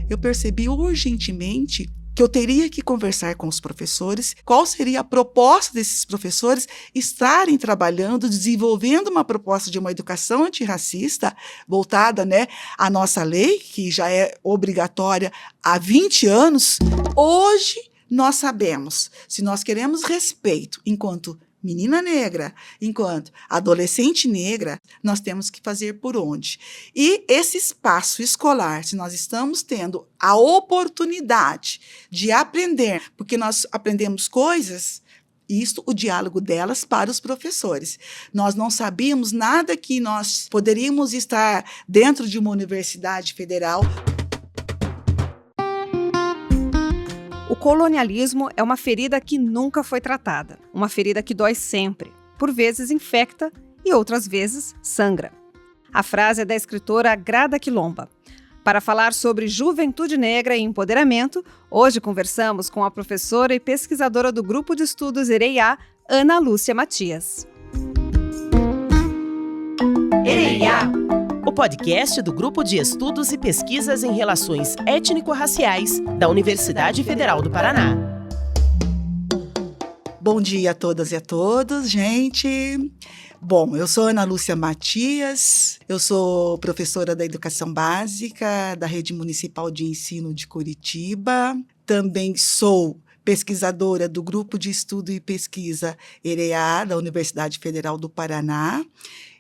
eu percebi urgentemente que eu teria que conversar com os professores, qual seria a proposta desses professores estarem trabalhando, desenvolvendo uma proposta de uma educação antirracista voltada, né, à nossa lei, que já é obrigatória há 20 anos. Hoje, nós sabemos, se nós queremos respeito enquanto menina negra, enquanto adolescente negra, nós temos que fazer por onde? E esse espaço escolar, se nós estamos tendo a oportunidade de aprender, porque nós aprendemos coisas, isto, o diálogo delas para os professores. Nós não sabíamos nada que nós poderíamos estar dentro de uma universidade federal. O colonialismo é uma ferida que nunca foi tratada, uma ferida que dói sempre, por vezes infecta e outras vezes sangra. A frase é da escritora Grada Quilomba. Para falar sobre juventude negra e empoderamento, hoje conversamos com a professora e pesquisadora do Grupo de Estudos EREIA, Ana Lúcia Matias. EREIA, o podcast do Grupo de Estudos e Pesquisas em Relações Étnico-Raciais da Universidade Federal do Paraná. Bom dia a todas e a todos, gente. Bom, eu sou Ana Lúcia Matias, eu sou professora da Educação Básica da Rede Municipal de Ensino de Curitiba. Também sou pesquisadora do Grupo de Estudo e Pesquisa EREA da Universidade Federal do Paraná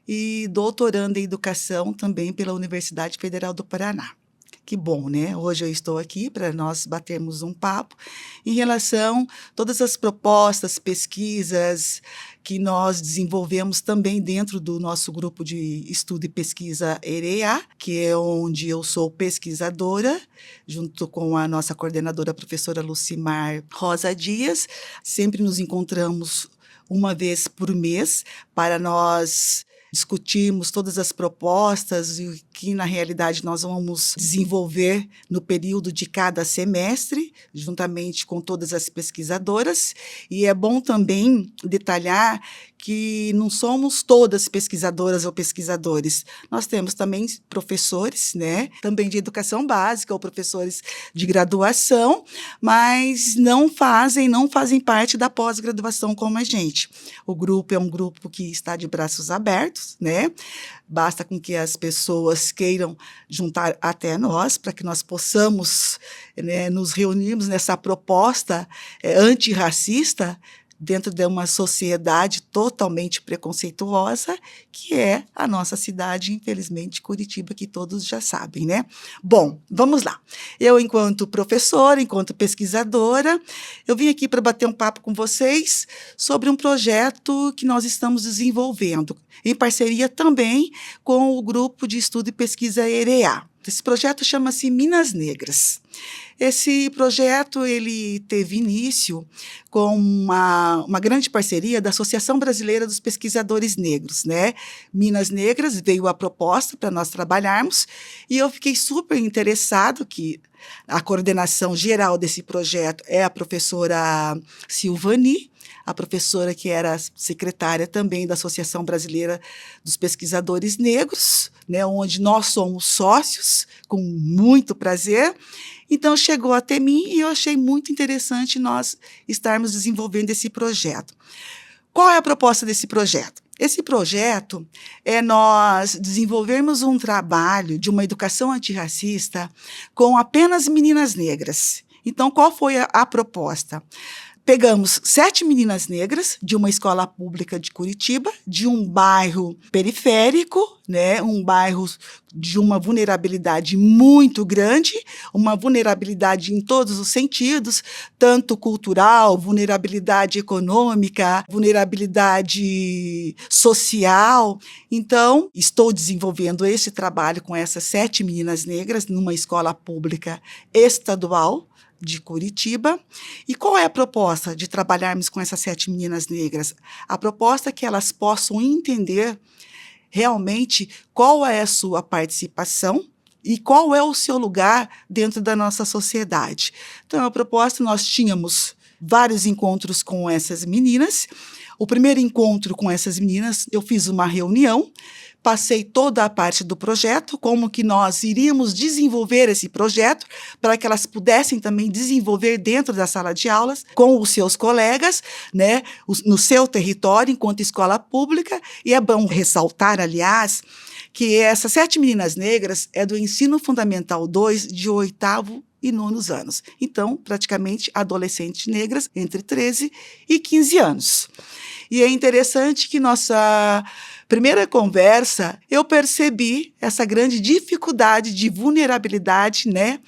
e doutoranda em Educação também pela Universidade Federal do Paraná. Que bom, né? Hoje eu estou aqui para nós batermos um papo em relação a todas as propostas, pesquisas que nós desenvolvemos também dentro do nosso grupo de estudo e pesquisa EREA, que é onde eu sou pesquisadora, junto com a nossa coordenadora, a professora Lucimar Rosa Dias. Sempre nos encontramos uma vez por mês para nós discutirmos todas as propostas e que, na realidade, nós vamos desenvolver no período de cada semestre, juntamente com todas as pesquisadoras. E é bom também detalhar que não somos todas pesquisadoras ou pesquisadores. Nós temos também professores, né, também de educação básica ou professores de graduação, mas não fazem parte da pós-graduação como a gente. O grupo é um grupo que está de braços abertos, né? Basta com que as pessoas queiram juntar até nós, para que nós possamos, né, nos reunirmos nessa proposta antirracista dentro de uma sociedade totalmente preconceituosa, que é a nossa cidade, infelizmente, Curitiba, que todos já sabem, né? Bom, vamos lá. Eu, enquanto professora, enquanto pesquisadora, eu vim aqui para bater um papo com vocês sobre um projeto que nós estamos desenvolvendo, em parceria também com o Grupo de Estudo e Pesquisa EREA. Esse projeto chama-se Minas Negras. Esse projeto ele teve início com uma grande parceria da Associação Brasileira dos Pesquisadores Negros, né? Minas Negras veio a proposta para nós trabalharmos e eu fiquei super interessado que a coordenação geral desse projeto é a professora Silvani, a professora que era secretária também da Associação Brasileira dos Pesquisadores Negros, né, onde nós somos sócios, com muito prazer. Então, chegou até mim e eu achei muito interessante nós estarmos desenvolvendo esse projeto. Qual é a proposta desse projeto? Esse projeto é nós desenvolvermos um trabalho de uma educação antirracista com apenas meninas negras. Então, qual foi a proposta? Pegamos 7 meninas negras de uma escola pública de Curitiba, de um bairro periférico, né, um bairro de uma vulnerabilidade muito grande, uma vulnerabilidade em todos os sentidos, tanto cultural, vulnerabilidade econômica, vulnerabilidade social. Então, estou desenvolvendo esse trabalho com essas 7 meninas negras numa escola pública estadual de Curitiba. E qual é a proposta de trabalharmos com essas 7 meninas negras? A proposta é que elas possam entender realmente qual é a sua participação e qual é o seu lugar dentro da nossa sociedade. Então, a proposta, nós tínhamos vários encontros com essas meninas. O primeiro encontro com essas meninas, eu fiz uma reunião passei toda a parte do projeto, como que nós iríamos desenvolver esse projeto, para que elas pudessem também desenvolver dentro da sala de aulas, com os seus colegas, né, no seu território, enquanto escola pública. E é bom ressaltar, aliás, que essas 7 meninas negras é do ensino fundamental 2, de 8º e 9º anos. Então, praticamente adolescentes negras entre 13 e 15 anos. E é interessante que nossa primeira conversa, eu percebi essa grande dificuldade de vulnerabilidade, né,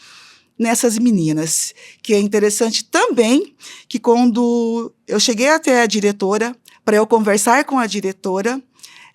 nessas meninas. Que é interessante também que quando eu cheguei até a diretora, para eu conversar com a diretora,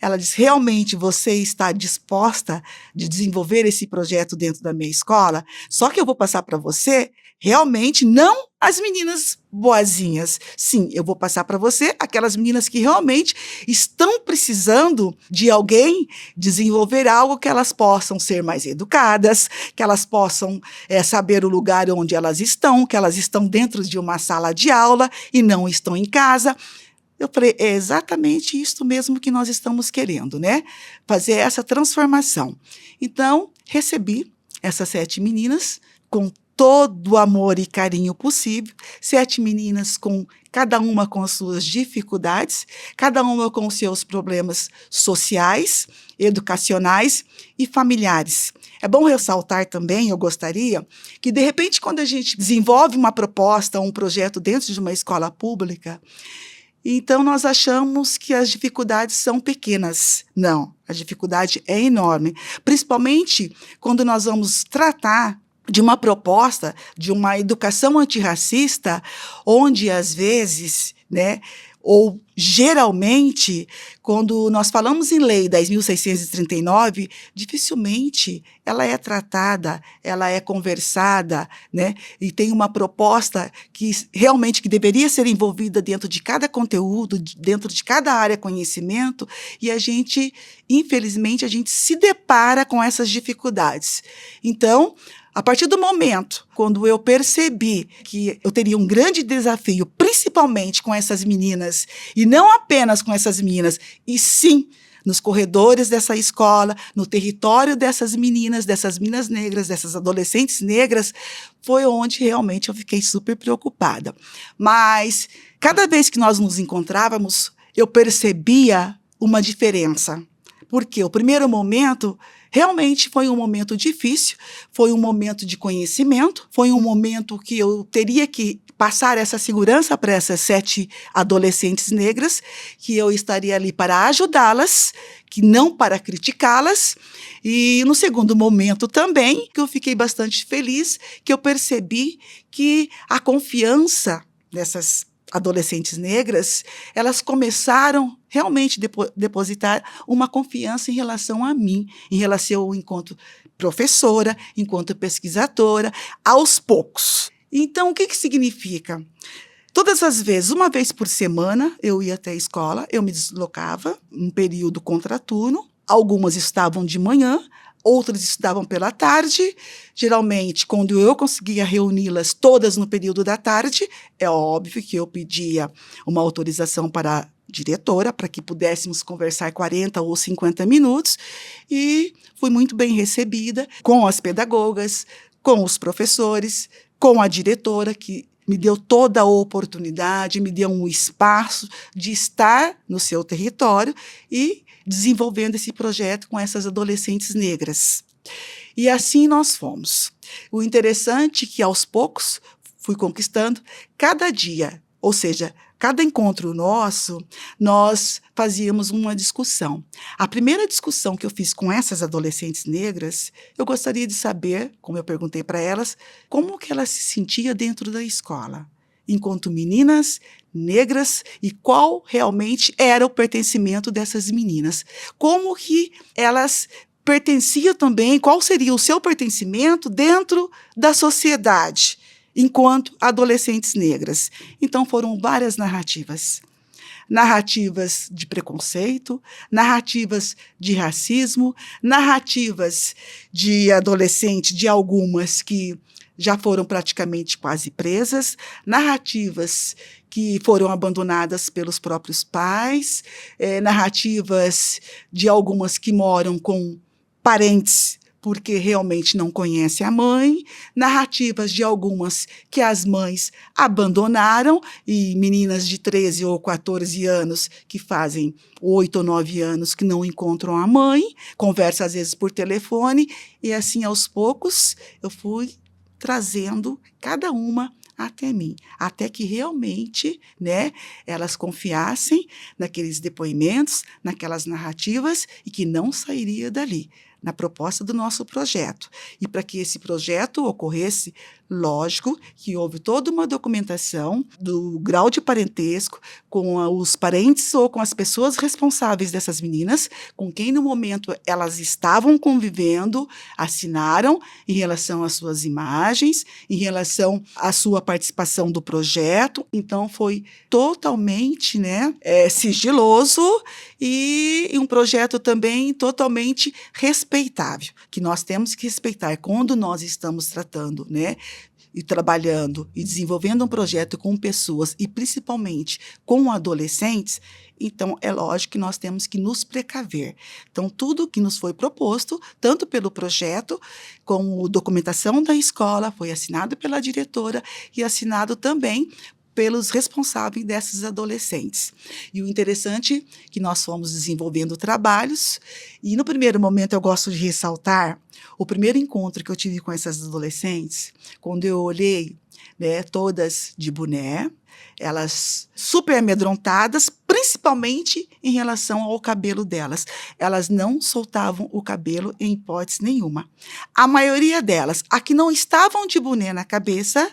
ela disse, realmente você está disposta de desenvolver esse projeto dentro da minha escola? Só que eu vou passar para você, realmente, não as meninas boazinhas. Sim, eu vou passar para você aquelas meninas que realmente estão precisando de alguém desenvolver algo que elas possam ser mais educadas, que elas possam saber o lugar onde elas estão, que elas estão dentro de uma sala de aula e não estão em casa. Eu falei, é exatamente isso mesmo que nós estamos querendo, né? Fazer essa transformação. Então, recebi essas 7 meninas com todo o amor e carinho possível, 7 meninas com cada uma com as suas dificuldades, cada uma com os seus problemas sociais, educacionais e familiares. É bom ressaltar também, eu gostaria, que de repente quando a gente desenvolve uma proposta, um projeto dentro de uma escola pública, então, nós achamos que as dificuldades são pequenas. Não, a dificuldade é enorme, principalmente quando nós vamos tratar de uma proposta, de uma educação antirracista, onde, às vezes, né, ou geralmente, quando nós falamos em Lei 10.639, dificilmente ela é tratada, ela é conversada, né? E tem uma proposta que realmente que deveria ser envolvida dentro de cada conteúdo, dentro de cada área de conhecimento, e a gente, infelizmente, a gente se depara com essas dificuldades. Então, a partir do momento, quando eu percebi que eu teria um grande desafio, principalmente com essas meninas, e não apenas com essas meninas, e sim nos corredores dessa escola, no território dessas meninas negras, dessas adolescentes negras, foi onde realmente eu fiquei super preocupada. Mas, cada vez que nós nos encontrávamos, eu percebia uma diferença. Porque o primeiro momento realmente foi um momento difícil, foi um momento de conhecimento, foi um momento que eu teria que passar essa segurança para essas 7 adolescentes negras, que eu estaria ali para ajudá-las, que não para criticá-las. E no segundo momento também, que eu fiquei bastante feliz, que eu percebi que a confiança dessas adolescentes negras, elas começaram realmente a depositar uma confiança em relação a mim, em relação enquanto professora, enquanto pesquisadora, aos poucos. Então, o que significa? Todas as vezes, uma vez por semana, eu ia até a escola, eu me deslocava, um período contraturno, algumas estavam de manhã, outras estudavam pela tarde. Geralmente, quando eu conseguia reuni-las todas no período da tarde, é óbvio que eu pedia uma autorização para a diretora, para que pudéssemos conversar 40 ou 50 minutos, e fui muito bem recebida com as pedagogas, com os professores, com a diretora, que me deu toda a oportunidade, me deu um espaço de estar no seu território e desenvolvendo esse projeto com essas adolescentes negras. E assim nós fomos. O interessante é que, aos poucos, fui conquistando cada dia, ou seja, cada encontro nosso, nós fazíamos uma discussão. A primeira discussão que eu fiz com essas adolescentes negras, eu gostaria de saber, como eu perguntei para elas, como que elas se sentiam dentro da escola, enquanto meninas negras, e qual realmente era o pertencimento dessas meninas. Como que elas pertenciam também, qual seria o seu pertencimento dentro da sociedade, enquanto adolescentes negras. Então, foram várias narrativas. narrativas de preconceito, narrativas de racismo, narrativas de adolescente, de algumas que já foram praticamente quase presas, narrativas que foram abandonadas pelos próprios pais, narrativas de algumas que moram com parentes porque realmente não conhece a mãe, narrativas de algumas que as mães abandonaram, e meninas de 13 ou 14 anos que fazem 8 ou 9 anos que não encontram a mãe, conversa às vezes por telefone, e assim aos poucos eu fui trazendo cada uma até mim, até que realmente, né, elas confiassem naqueles depoimentos, naquelas narrativas e que não sairia dali, na proposta do nosso projeto. E para que esse projeto ocorresse, lógico que houve toda uma documentação do grau de parentesco com os parentes ou com as pessoas responsáveis dessas meninas, com quem no momento elas estavam convivendo, assinaram em relação às suas imagens, em relação à sua participação do projeto. Então foi totalmente, né, sigiloso e um projeto também totalmente respeitável, que nós temos que respeitar quando nós estamos tratando, né, e trabalhando e desenvolvendo um projeto com pessoas e principalmente com adolescentes. Então, é lógico que nós temos que nos precaver. Então, tudo que nos foi proposto, tanto pelo projeto, como documentação da escola, foi assinado pela diretora e assinado também pelos responsáveis desses adolescentes. E o interessante é que nós fomos desenvolvendo trabalhos, e no primeiro momento eu gosto de ressaltar o primeiro encontro que eu tive com essas adolescentes, quando eu olhei, né, todas de boné, elas super amedrontadas, principalmente em relação ao cabelo delas. Elas não soltavam o cabelo em hipótese nenhuma. A maioria delas, a que não estavam de boné na cabeça,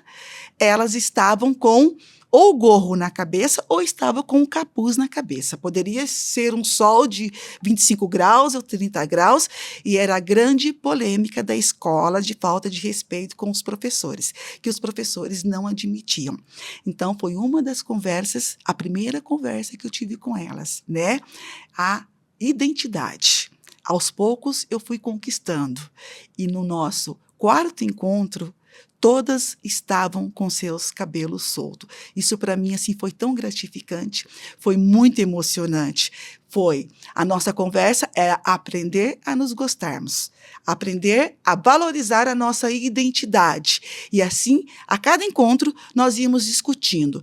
elas estavam com ou gorro na cabeça ou estava com um capuz na cabeça. Poderia ser um sol de 25 graus ou 30 graus, e era a grande polêmica da escola de falta de respeito com os professores, que os professores não admitiam. Então, foi uma das conversas, a primeira conversa que eu tive com elas, né? A identidade. Aos poucos, eu fui conquistando. E no nosso quarto encontro, todas estavam com seus cabelos soltos. Isso para mim assim foi tão gratificante, foi muito emocionante. A nossa conversa era aprender a nos gostarmos, aprender a valorizar a nossa identidade. E assim, a cada encontro, nós íamos discutindo.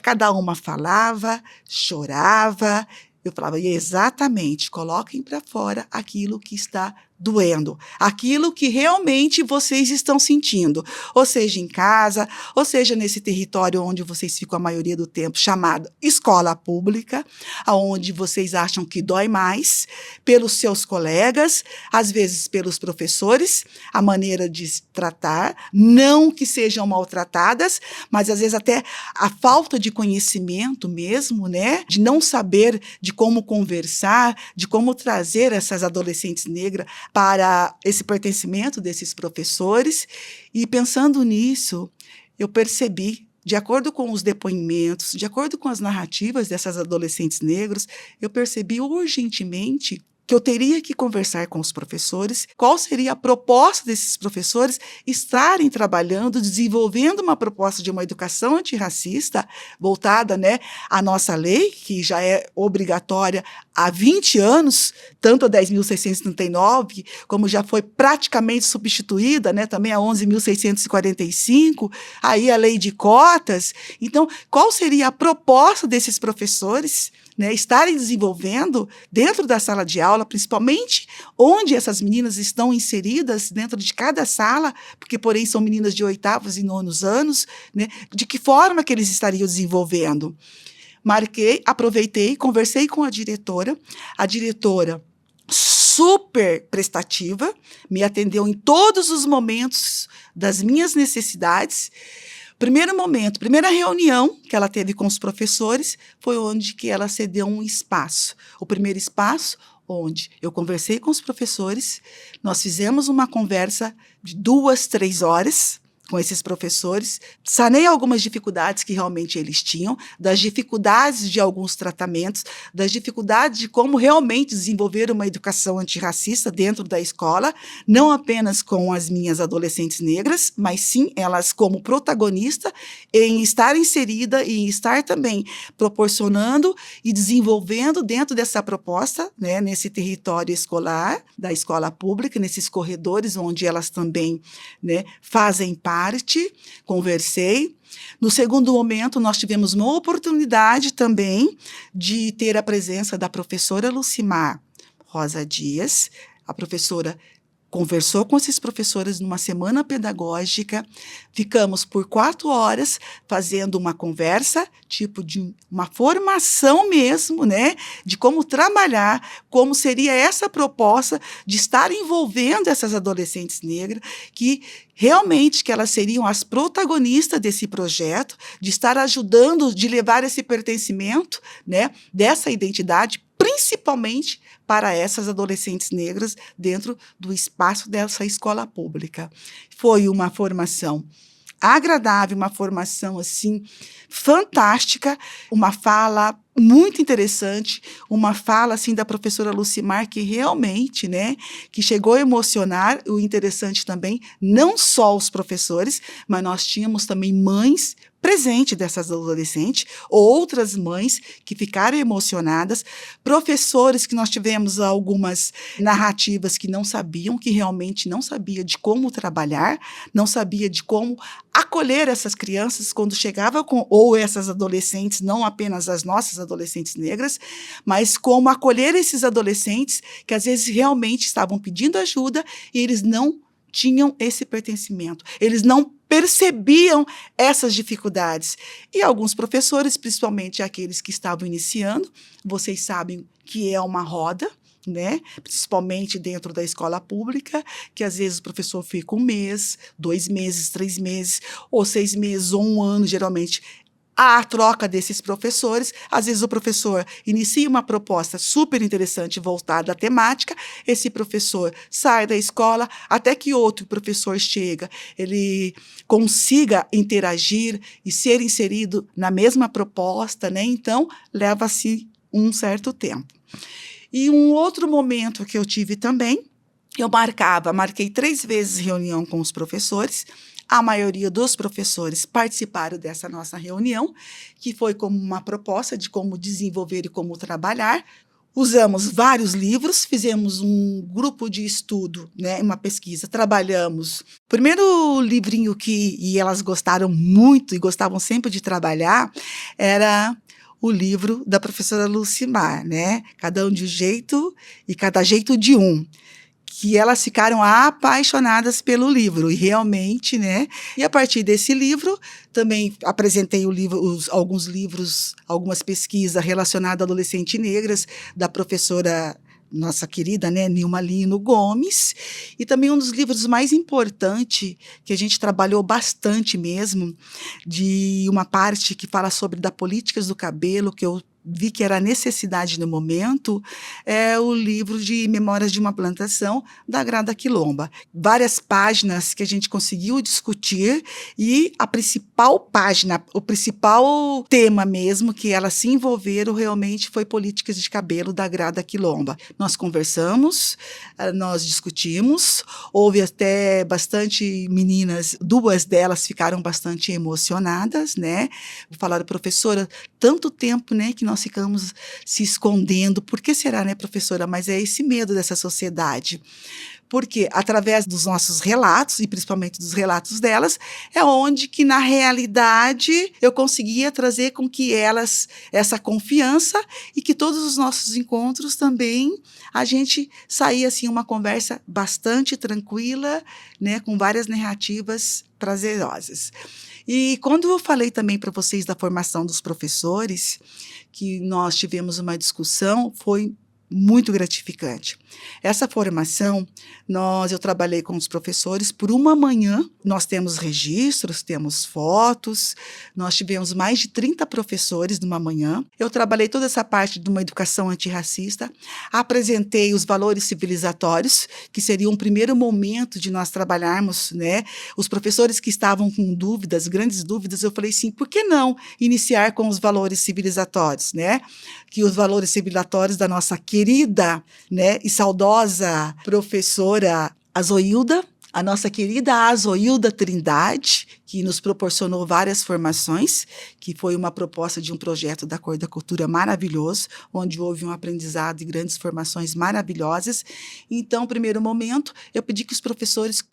Cada uma falava, chorava. Eu falava, exatamente, coloquem para fora aquilo que está doendo, aquilo que realmente vocês estão sentindo, ou seja, em casa, ou seja, nesse território onde vocês ficam a maioria do tempo, chamado escola pública, onde vocês acham que dói mais, pelos seus colegas, às vezes pelos professores, a maneira de tratar, não que sejam maltratadas, mas às vezes até a falta de conhecimento mesmo, né, de não saber de como conversar, de como trazer essas adolescentes negras para esse pertencimento desses professores. E pensando nisso, eu percebi, de acordo com os depoimentos, de acordo com as narrativas dessas adolescentes negras, eu percebi urgentemente que eu teria que conversar com os professores, qual seria a proposta desses professores estarem trabalhando, desenvolvendo uma proposta de uma educação antirracista voltada, né, à nossa lei, que já é obrigatória há 20 anos, tanto a 10.639, como já foi praticamente substituída, né, também a 11.645, aí a lei de cotas. Então, qual seria a proposta desses professores, né, estarem desenvolvendo dentro da sala de aula, principalmente onde essas meninas estão inseridas dentro de cada sala, porque, porém, são meninas de 8º e 9º anos, né, de que forma que eles estariam desenvolvendo. Aproveitei, conversei com a diretora super prestativa, me atendeu em todos os momentos das minhas necessidades. Primeira reunião que ela teve com os professores foi onde que ela cedeu um espaço. O primeiro espaço onde eu conversei com os professores, nós fizemos uma conversa de 2, 3 horas, com esses professores, sanei algumas dificuldades que realmente eles tinham, das dificuldades de alguns tratamentos, das dificuldades de como realmente desenvolver uma educação antirracista dentro da escola, não apenas com as minhas adolescentes negras, mas sim elas como protagonista em estar inserida e em estar também proporcionando e desenvolvendo dentro dessa proposta, né, nesse território escolar, da escola pública, nesses corredores onde elas também, né, fazem parte. Conversei. No segundo momento, nós tivemos uma oportunidade também de ter a presença da professora Lucimar Rosa Dias. A professora conversou com esses professores numa semana pedagógica, ficamos por 4 horas fazendo uma conversa, tipo de uma formação mesmo, né, de como trabalhar, como seria essa proposta de estar envolvendo essas adolescentes negras, que realmente que elas seriam as protagonistas desse projeto, de estar ajudando, de levar esse pertencimento, né, dessa identidade, principalmente para essas adolescentes negras dentro do espaço dessa escola pública. Foi uma formação agradável, uma formação assim fantástica, uma fala muito interessante, uma fala assim da professora Lucimar que realmente, né, que chegou a emocionar. O interessante também, não só os professores, mas nós tínhamos também mães presente dessas adolescentes, outras mães que ficaram emocionadas, professores que nós tivemos algumas narrativas que não sabiam, que realmente não sabia de como trabalhar, não sabia de como acolher essas crianças quando chegava com, ou essas adolescentes, não apenas as nossas adolescentes negras, mas como acolher esses adolescentes que às vezes realmente estavam pedindo ajuda e eles não tinham esse pertencimento, eles não percebiam essas dificuldades. E alguns professores, principalmente aqueles que estavam iniciando, vocês sabem que é uma roda, né? Principalmente dentro da escola pública, que às vezes o professor fica 1 mês, 2 meses, 3 meses, ou 6 meses, ou 1 ano, geralmente. A troca desses professores, às vezes o professor inicia uma proposta super interessante voltada à temática, esse professor sai da escola até que outro professor chega, ele consiga interagir e ser inserido na mesma proposta, né? Então, leva-se um certo tempo. E um outro momento que eu tive também, eu marquei 3 vezes reunião com os professores. A maioria dos professores participaram dessa nossa reunião, que foi como uma proposta de como desenvolver e como trabalhar. Usamos vários livros, fizemos um grupo de estudo, né, uma pesquisa, trabalhamos. O primeiro livrinho e elas gostaram muito e gostavam sempre de trabalhar, era o livro da professora Lucimar, né? Cada um de um jeito e cada jeito de um. Que elas ficaram apaixonadas pelo livro, e realmente, né? E a partir desse livro, também apresentei alguns livros, algumas pesquisas relacionadas a adolescentes negras, da professora, nossa querida, né, Nilma Lino Gomes, e também um dos livros mais importantes, que a gente trabalhou bastante mesmo, de uma parte que fala sobre da políticas do cabelo, que eu vi que era a necessidade no momento, é o livro de Memórias de uma Plantação, da Grada Quilomba. Várias páginas que a gente conseguiu discutir, e a principal página, o principal tema mesmo que elas se envolveram realmente foi políticas de cabelo da Grada Quilomba. Nós conversamos, nós discutimos, houve até bastante meninas, 2 delas ficaram bastante emocionadas, né? Falaram, professora, tanto tempo, né, que nós ficamos se escondendo. Por que será, né, professora? Mas é esse medo dessa sociedade. Porque através dos nossos relatos, e principalmente dos relatos delas, é onde que, na realidade, eu conseguia trazer com que elas, essa confiança, e que todos os nossos encontros também, a gente saía, assim, uma conversa bastante tranquila, né, com várias narrativas prazerosas. E quando eu falei também para vocês da formação dos professores, que nós tivemos uma discussão, foi muito gratificante. Essa formação, eu trabalhei com os professores por uma manhã, nós temos registros, temos fotos, nós tivemos mais de 30 professores numa manhã. Eu trabalhei toda essa parte de uma educação antirracista, apresentei os valores civilizatórios, que seria um primeiro momento de nós trabalharmos, né? Os professores que estavam com dúvidas, grandes dúvidas, eu falei assim, por que não iniciar com os valores civilizatórios, né? Que os valores civilizatórios da nossa querida, né, e saudosa professora Azoilda, a nossa querida Azoilda Trindade, que nos proporcionou várias formações, que foi uma proposta de um projeto da Cor da Cultura maravilhoso, onde houve um aprendizado e grandes formações maravilhosas. Então, no primeiro momento, eu pedi que os professores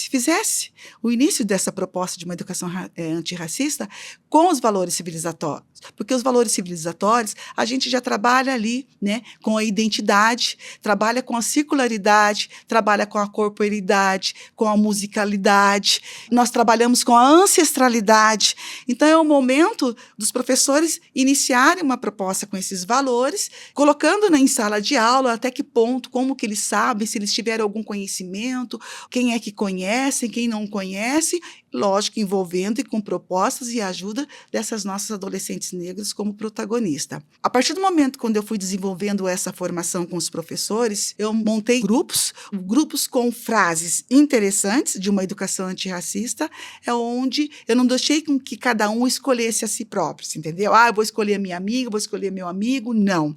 fizessem o início dessa proposta de uma educação antirracista com os valores civilizatórios, porque os valores civilizatórios, a gente já trabalha ali, né, com a identidade, trabalha com a circularidade, trabalha com a corporeidade, com a musicalidade, nós trabalhamos com a ancestralidade. Então, é o momento dos professores iniciarem uma proposta com esses valores, colocando em sala de aula até que ponto, como que eles sabem, se eles tiveram algum conhecimento, quem é que conhece, quem não conhece, lógico, envolvendo e com propostas e ajuda dessas nossas adolescentes negras como protagonista. A partir do momento quando eu fui desenvolvendo essa formação com os professores, eu montei grupos com frases interessantes de uma educação antirracista, é onde eu não deixei com que cada um escolhesse a si próprio, entendeu? Eu vou escolher a minha amiga, vou escolher meu amigo, não.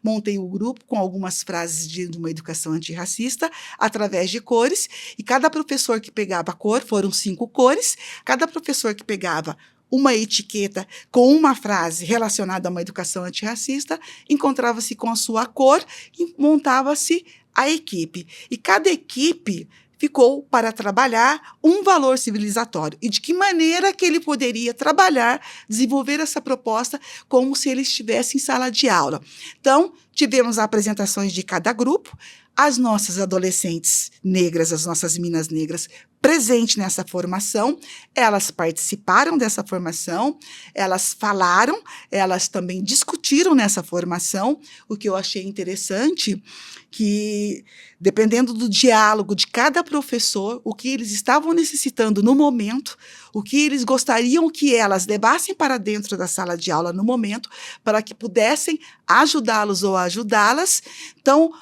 Montei o grupo com algumas frases de uma educação antirracista, através de cores, e cada professor que pegava a cor, foram 5 cores, cada professor que pegava uma etiqueta com uma frase relacionada a uma educação antirracista, encontrava-se com a sua cor e montava-se a equipe. E cada equipe ficou para trabalhar um valor civilizatório e de que maneira que ele poderia trabalhar, desenvolver essa proposta como se ele estivesse em sala de aula. Então, tivemos apresentações de cada grupo, as nossas adolescentes negras, as nossas meninas negras presentes nessa formação, elas participaram dessa formação, elas falaram, elas também discutiram nessa formação, o que eu achei interessante, que dependendo do diálogo de cada professor, o que eles estavam necessitando no momento, o que eles gostariam que elas levassem para dentro da sala de aula no momento, para que pudessem ajudá-los ou ajudá-las. Então,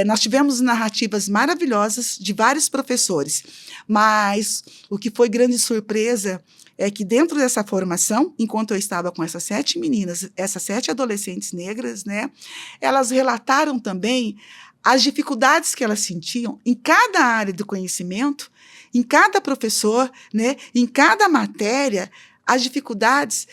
nós tivemos narrativas maravilhosas de vários professores, mas o que foi grande surpresa é que dentro dessa formação, enquanto eu estava com essas 7 meninas, essas 7 adolescentes negras, né, elas relataram também as dificuldades que elas sentiam em cada área do conhecimento, em cada professor, né, em cada matéria, as dificuldades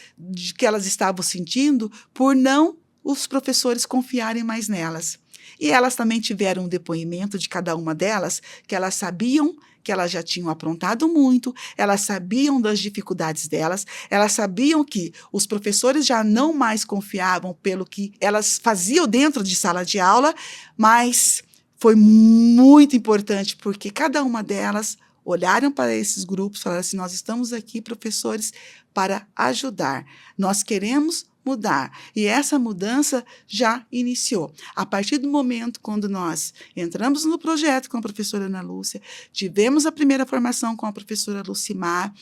que elas estavam sentindo por não os professores confiarem mais nelas. E elas também tiveram um depoimento de cada uma delas, que elas sabiam que elas já tinham aprontado muito, elas sabiam das dificuldades delas, elas sabiam que os professores já não mais confiavam pelo que elas faziam dentro de sala de aula, mas foi muito importante, porque cada uma delas olharam para esses grupos e falaram assim, nós estamos aqui, professores, para ajudar, nós queremos mudar. E essa mudança já iniciou. A partir do momento quando nós entramos no projeto com a professora Ana Lúcia, tivemos a primeira formação com a professora Lucimar,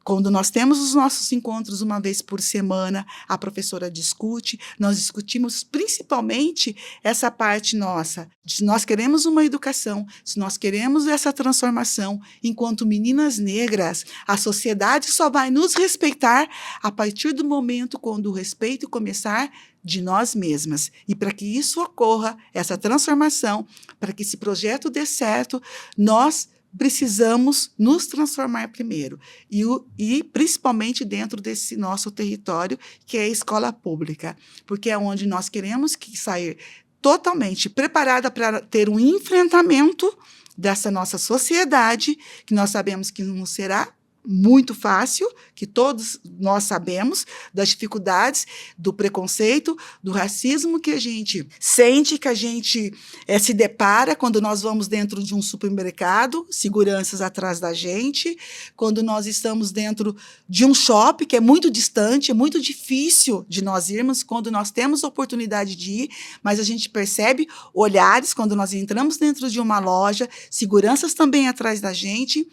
quando nós temos os nossos encontros uma vez por semana, a professora discute, nós discutimos principalmente essa parte nossa, se nós queremos uma educação, se nós queremos essa transformação, enquanto meninas negras, a sociedade só vai nos respeitar a partir do momento quando o respeito começar de nós mesmas. E para que isso ocorra, essa transformação, para que esse projeto dê certo, nós precisamos nos transformar primeiro, e principalmente dentro desse nosso território, que é a escola pública, porque é onde nós queremos sair totalmente preparada para ter um enfrentamento dessa nossa sociedade, que nós sabemos que não será muito fácil, que todos nós sabemos, das dificuldades, do preconceito, do racismo que a gente sente, que a gente se depara quando nós vamos dentro de um supermercado, seguranças atrás da gente, quando nós estamos dentro de um shopping, que é muito distante, é muito difícil de nós irmos, quando nós temos oportunidade de ir, mas a gente percebe olhares quando nós entramos dentro de uma loja, seguranças também atrás da gente,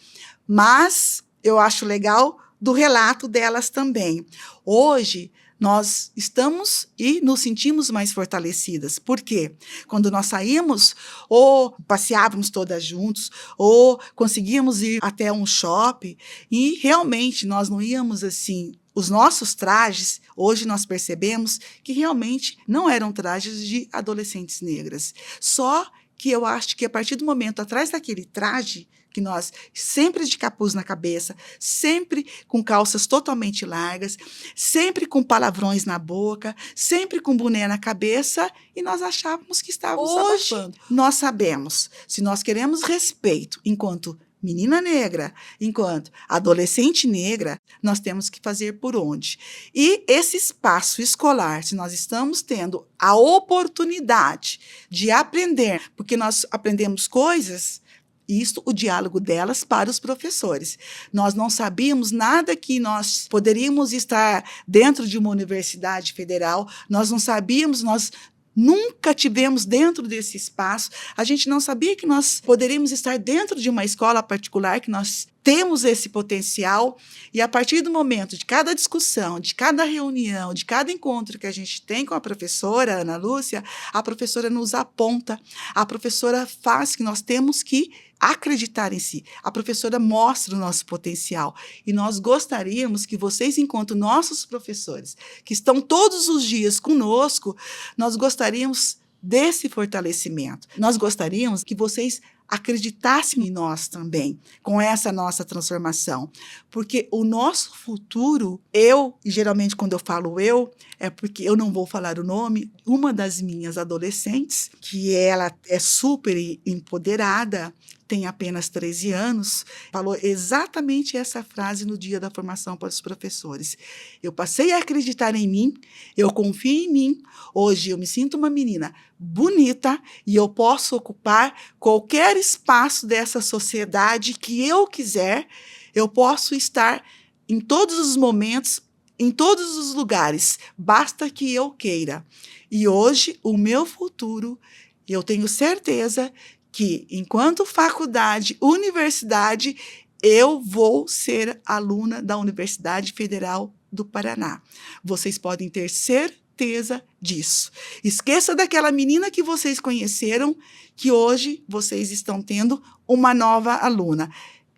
mas eu acho legal do relato delas também. Hoje, nós estamos e nos sentimos mais fortalecidas. Por quê? Quando nós saímos, ou passeávamos todas juntos, ou conseguíamos ir até um shopping, e realmente nós não íamos assim. Os nossos trajes, hoje nós percebemos que realmente não eram trajes de adolescentes negras. Só que eu acho que a partir do momento, atrás daquele traje, que nós sempre de capuz na cabeça, sempre com calças totalmente largas, sempre com palavrões na boca, sempre com boné na cabeça, e nós achávamos que estávamos abafando. Nós sabemos, se nós queremos respeito enquanto menina negra, enquanto adolescente negra, nós temos que fazer por onde? E esse espaço escolar, se nós estamos tendo a oportunidade de aprender, porque nós aprendemos coisas, isto, o diálogo delas para os professores. Nós não sabíamos nada que nós poderíamos estar dentro de uma universidade federal, nós não sabíamos, nós nunca tivemos dentro desse espaço, a gente não sabia que nós poderíamos estar dentro de uma escola particular, que nós temos esse potencial, e a partir do momento de cada discussão, de cada reunião, de cada encontro que a gente tem com a professora, Ana Lúcia, a professora nos aponta, a professora faz que nós temos que acreditar em si. A professora mostra o nosso potencial, e nós gostaríamos que vocês, enquanto nossos professores, que estão todos os dias conosco, nós gostaríamos desse fortalecimento. Nós gostaríamos que vocês acreditassem em nós também, com essa nossa transformação. Porque o nosso futuro, e geralmente quando eu falo é porque eu não vou falar o nome, uma das minhas adolescentes, que ela é super empoderada, tem apenas 13 anos, falou exatamente essa frase no dia da formação para os professores. Eu passei a acreditar em mim, eu confio em mim, hoje eu me sinto uma menina bonita e eu posso ocupar qualquer espaço dessa sociedade que eu quiser, eu posso estar em todos os momentos, em todos os lugares, basta que eu queira. E hoje, o meu futuro, eu tenho certeza que, enquanto faculdade, universidade, eu vou ser aluna da Universidade Federal do Paraná. Vocês podem ter certeza disso. Esqueça daquela menina que vocês conheceram, que hoje vocês estão tendo uma nova aluna.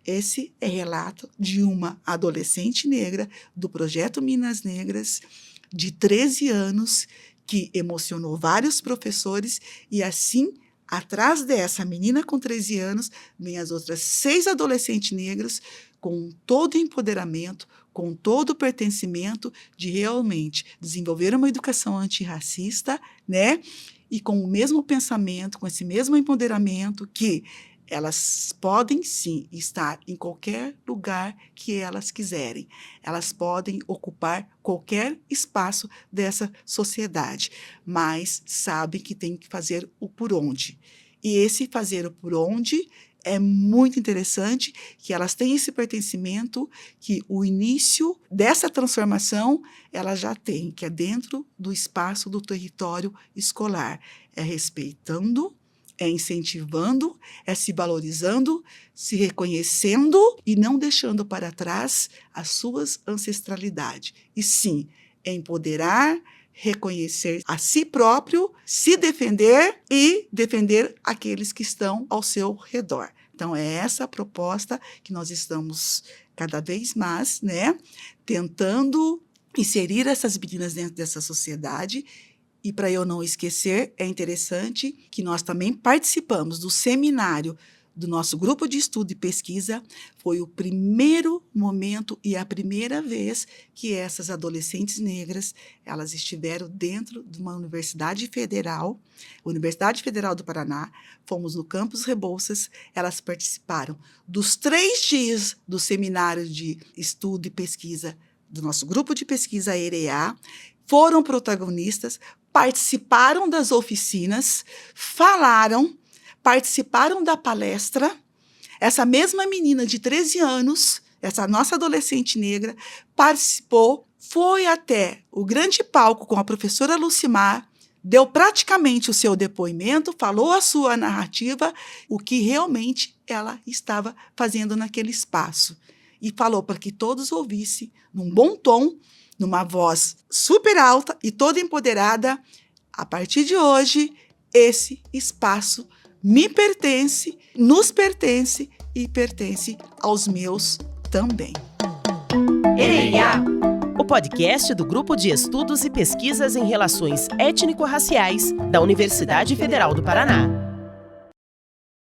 Esse é relato de uma adolescente negra do Projeto Minas Negras, de 13 anos, que emocionou vários professores e assim, atrás dessa menina com 13 anos, vem as outras 6 adolescentes negras com todo o empoderamento, com todo o pertencimento de realmente desenvolver uma educação antirracista, né? E com o mesmo pensamento, com esse mesmo empoderamento que elas podem, sim, estar em qualquer lugar que elas quiserem. Elas podem ocupar qualquer espaço dessa sociedade, mas sabem que tem que fazer o por onde. E esse fazer o por onde é muito interessante, que elas têm esse pertencimento, que o início dessa transformação ela já tem, que é dentro do espaço do território escolar. É respeitando, é incentivando, é se valorizando, se reconhecendo e não deixando para trás as suas ancestralidades. E sim, é empoderar, reconhecer a si próprio, se defender e defender aqueles que estão ao seu redor. Então, é essa a proposta que nós estamos cada vez mais, né, tentando inserir essas meninas dentro dessa sociedade. E para eu não esquecer, é interessante que nós também participamos do seminário do nosso grupo de estudo e pesquisa, foi o primeiro momento e a primeira vez que essas adolescentes negras, elas estiveram dentro de uma Universidade Federal do Paraná, fomos no campus Rebouças, elas participaram dos 3 dias do seminário de estudo e pesquisa do nosso grupo de pesquisa EREA, foram protagonistas, participaram das oficinas, falaram, participaram da palestra. Essa mesma menina de 13 anos, essa nossa adolescente negra, participou, foi até o grande palco com a professora Lucimar, deu praticamente o seu depoimento, falou a sua narrativa, o que realmente ela estava fazendo naquele espaço. E falou para que todos ouvissem, num bom tom, numa voz super alta e toda empoderada: a partir de hoje, esse espaço me pertence, nos pertence e pertence aos meus também. EREA, o podcast do Grupo de Estudos e Pesquisas em Relações Étnico-Raciais da Universidade Federal do Paraná.